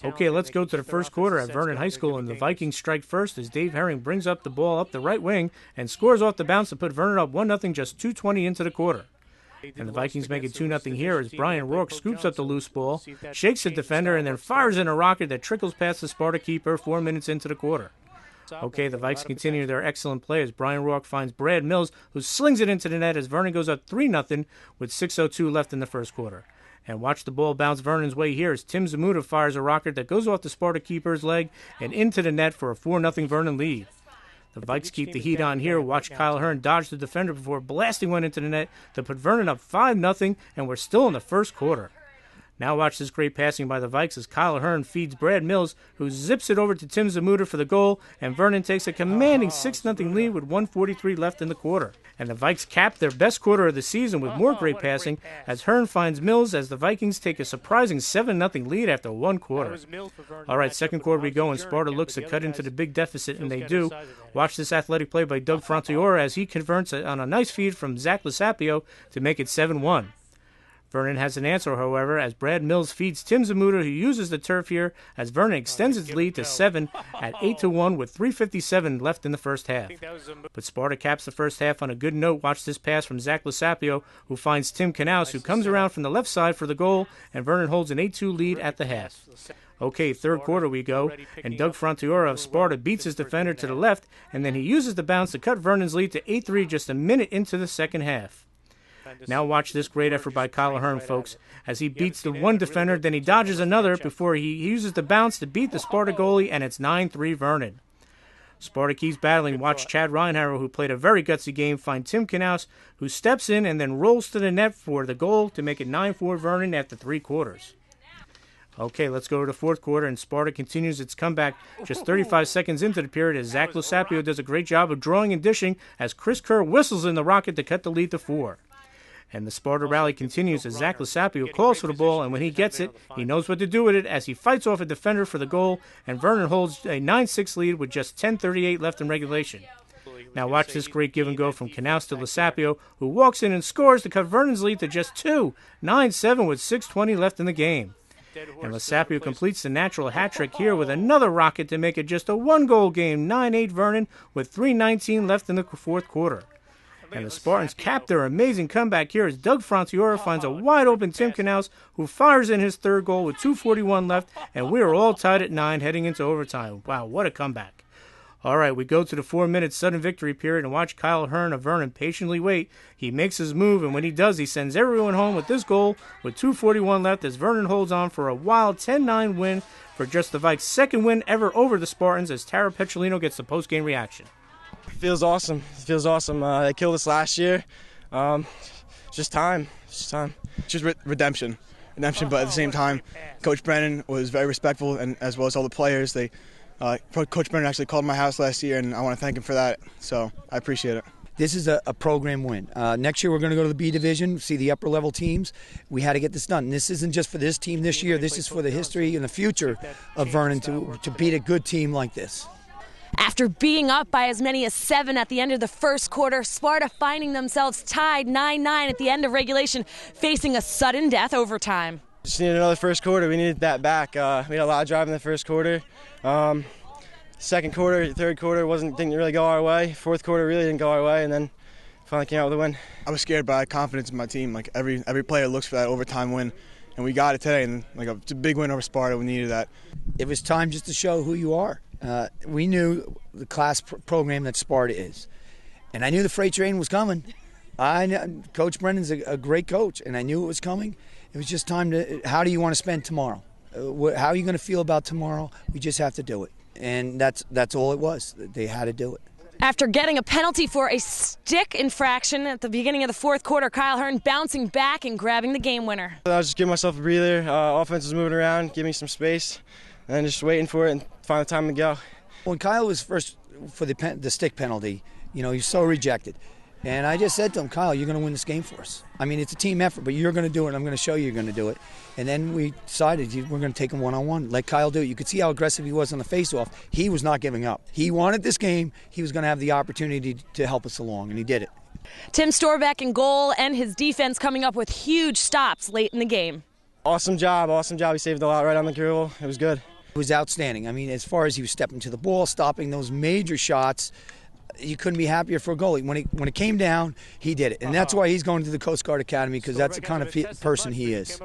Okay, let's go to the first quarter at Vernon High School, and the Vikings strike first as Dave Herring brings up the ball up the right wing and scores off the bounce to put Vernon up 1-0 just 2:20 into the quarter. And the Vikings make it 2-0 here as Brian Rourke scoops up the loose ball, shakes the defender, and then fires in a rocket that trickles past the Sparta keeper 4 minutes into the quarter. Okay, the Vikes continue their excellent play as Brian Rourke finds Brad Mills, who slings it into the net as Vernon goes up 3-0 with 6:02 left in the first quarter. And watch the ball bounce Vernon's way here as Tim Zamuda fires a rocket that goes off the Sparta keeper's leg and into the net for a 4-0 Vernon lead. The Vikes keep the heat on here. Watch Kyle Hearn dodge the defender before blasting one into the net to put Vernon up 5-0, and we're still in the first quarter. Now watch this great passing by the Vikes as Kyle Hearn feeds Brad Mills, who zips it over to Tim Zamuda for the goal, and Vernon takes a commanding 6-0 lead with 1:43 left in the quarter. And the Vikes cap their best quarter of the season with more great passing as Hearn finds Mills as the Vikings take a surprising 7-0 lead after one quarter. All right, second quarter we go, and Sparta looks to cut into the big deficit, and they do. Watch this athletic play by Doug Frontiora as he converts on a nice feed from Zach Lasapio to make it 7-1. Vernon has an answer, however, as Brad Mills feeds Tim Zamuda, who uses the turf here, as Vernon extends its lead to 7 at 8-1 with 3:57 left in the first half. But Sparta caps the first half on a good note. Watch this pass from Zach Lasapio, who finds Tim Knaus, who comes around from the left side for the goal, and Vernon holds an 8-2 lead at the half. Okay, third quarter we go, and Doug Frontiora of Sparta beats his defender to the left, and then he uses the bounce to cut Vernon's lead to 8-3 just a minute into the second half. Now watch this great effort by Kyle Hearn, folks, as he beats the one defender, then he dodges another before he uses the bounce to beat the Sparta goalie, and it's 9-3 Vernon. Sparta keeps battling. Watch Chad Reinhardt, who played a very gutsy game, find Tim Knaus, who steps in and then rolls to the net for the goal to make it 9-4 Vernon after 3 quarters. Okay, let's go to the fourth quarter, and Sparta continues its comeback just 35 seconds into the period as Zach Lasapio does a great job of drawing and dishing as Chris Kerr whistles in the rocket to cut the lead to 4. And the Sparta rally continues as Zach Lasapio calls for the ball, and when he gets it, he knows what to do with it as he fights off a defender for the goal, and Vernon holds a 9-6 lead with just 10:38 left in regulation. Now watch this great give and go from Knaus to Lasapio, who walks in and scores to cut Vernon's lead to just 2, 9-7 with 6:20 left in the game. And Lasapio completes the natural hat trick here with another rocket to make it just a 1-goal game, 9-8 Vernon with 3:19 left in the fourth quarter. And the Spartans cap their amazing comeback here as Doug Frontiora finds a wide-open Tim Knaus, who fires in his third goal with 2:41 left, and we are all tied at 9 heading into overtime. Wow, what a comeback. All right, we go to the 4-minute sudden victory period and watch Kyle Hearn of Vernon patiently wait. He makes his move, and when he does, he sends everyone home with this goal with 2:41 left as Vernon holds on for a wild 10-9 win for just the Vikes' second win ever over the Spartans as Tara Petrolino gets the post-game reaction. Feels awesome. Feels awesome. They killed us last year. Just time. Just redemption. But at the same time, Coach Brennan was very respectful, and as well as all the players. Coach Brennan actually called my house last year, and I want to thank him for that. So I appreciate it. This is a program win. Next year we're going to go to the B division, see the upper level teams. We had to get this done. And this isn't just for this team this year. This is for the history and the future of Vernon to beat a good team like this. After being up by as many as 7 at the end of the first quarter, Sparta finding themselves tied 9-9 at the end of regulation, facing a sudden death overtime. Just needed another first quarter. We needed that back. We had a lot of drive in the first quarter. Second quarter, third quarter didn't really go our way. Fourth quarter really didn't go our way, and then finally came out with a win. I was scared, but I had confidence in my team. Like every player looks for that overtime win, and we got it today. And it's a big win over Sparta. We needed that. It was time just to show who you are. We knew the class program that Sparta is, and I knew the freight train was coming. Coach Brennan's a great coach, and I knew it was coming. It was just time to. How do you want to spend tomorrow? How are you going to feel about tomorrow? We just have to do it, and that's all it was. They had to do it. After getting a penalty for a stick infraction at the beginning of the fourth quarter, Kyle Hearn bouncing back and grabbing the game winner. I was just giving myself a breather. Offense was moving around, giving me some space, and then just waiting for it and find the time to go. When Kyle was first for the stick penalty, he's so rejected. And I just said to him, Kyle, you're going to win this game for us. I mean, it's a team effort, but you're going to do it, and I'm going to show you you're going to do it. And then we decided we're going to take him one-on-one, let Kyle do it. You could see how aggressive he was on the face-off. He was not giving up. He wanted this game. He was going to have the opportunity to help us along, and he did it. Tim Storbeck in goal and his defense coming up with huge stops late in the game. Awesome job, awesome job. He saved a lot right on the dribble. It was good. It was outstanding. I mean, as far as he was stepping to the ball, stopping those major shots, you couldn't be happier for a goalie. When it came down, he did it. And that's why he's going to the Coast Guard Academy, because that's the kind of person he is.